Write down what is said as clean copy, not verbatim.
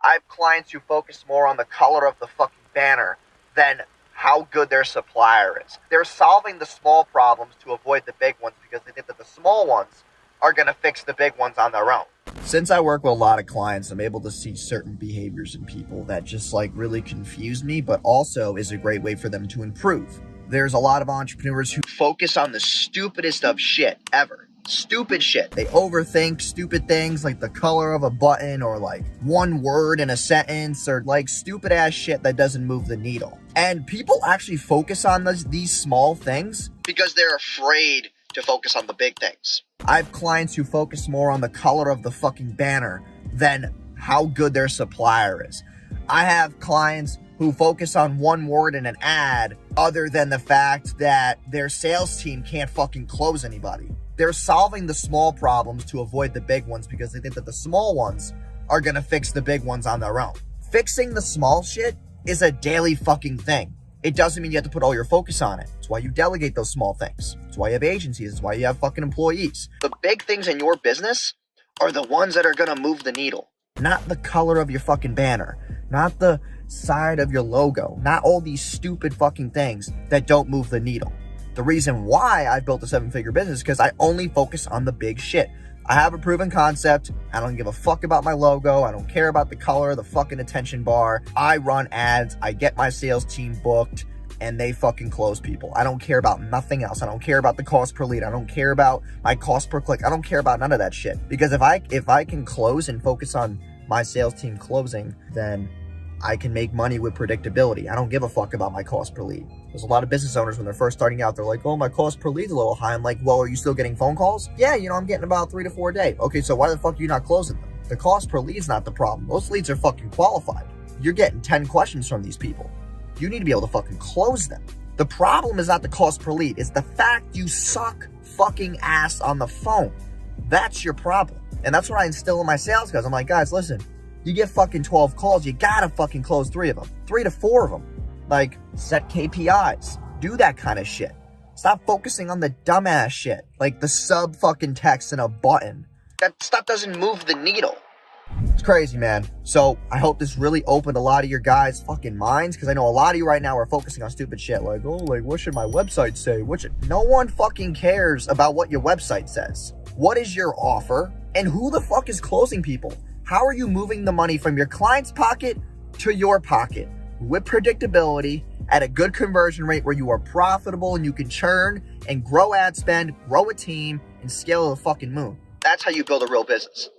I have clients who focus more on the color of the fucking banner than how good their supplier is. They're solving the small problems to avoid the big ones because they think that the small ones are going to fix the big ones on their own. Since I work with a lot of clients, I'm able to see certain behaviors in people that just like really confuse me, but also is a great way for them to improve. There's a lot of entrepreneurs who focus on the stupidest of shit ever. Stupid shit. They overthink stupid things like the color of a button or like one word in a sentence or like stupid ass shit that doesn't move the needle. And people actually focus on these small things because they're afraid to focus on the big things. I have clients who focus more on the color of the fucking banner than how good their supplier is. I have clients who focus on one word in an ad other than the fact that their sales team can't fucking close anybody. They're solving the small problems to avoid the big ones because they think that the small ones are gonna fix the big ones on their own. Fixing the small shit is a daily fucking thing. It doesn't mean you have to put all your focus on it. It's why you delegate those small things. It's why you have agencies. It's why you have fucking employees. The big things in your business are the ones that are gonna move the needle. Not the color of your fucking banner. Not the side of your logo. Not all these stupid fucking things that don't move the needle. The reason why I built a 7-figure business is because I only focus on the big shit. I have a proven concept. I don't give a fuck about my logo. I don't care about the color of the fucking attention bar. I run ads. I get my sales team booked and they fucking close people. I don't care about nothing else. I don't care about the cost per lead. I don't care about my cost per click. I don't care about none of that shit. Because if I can close and focus on my sales team closing, then I can make money with predictability. I don't give a fuck about my cost per lead. There's a lot of business owners when they're first starting out, they're like, oh, my cost per lead's a little high. I'm like, well, are you still getting phone calls? Yeah, I'm getting about 3 to 4 a day. Okay, so why the fuck are you not closing them? The cost per lead's not the problem. Those leads are fucking qualified. You're getting 10 questions from these people. You need to be able to fucking close them. The problem is not the cost per lead. It's the fact you suck fucking ass on the phone. That's your problem. And that's what I instill in my sales guys. I'm like, guys, listen, you get fucking 12 calls, you gotta fucking close 3 of them. 3 to 4 of them. Like, set KPIs. Do that kind of shit. Stop focusing on the dumbass shit. Like the sub fucking text and a button. That stuff doesn't move the needle. It's crazy, man. So I hope this really opened a lot of your guys' fucking minds, because I know a lot of you right now are focusing on stupid shit. Like, oh, like, what should my website say? No one fucking cares about what your website says. What is your offer? And who the fuck is closing people? How are you moving the money from your client's pocket to your pocket with predictability at a good conversion rate where you are profitable and you can churn and grow ad spend, grow a team, and scale to the fucking moon? That's how you build a real business.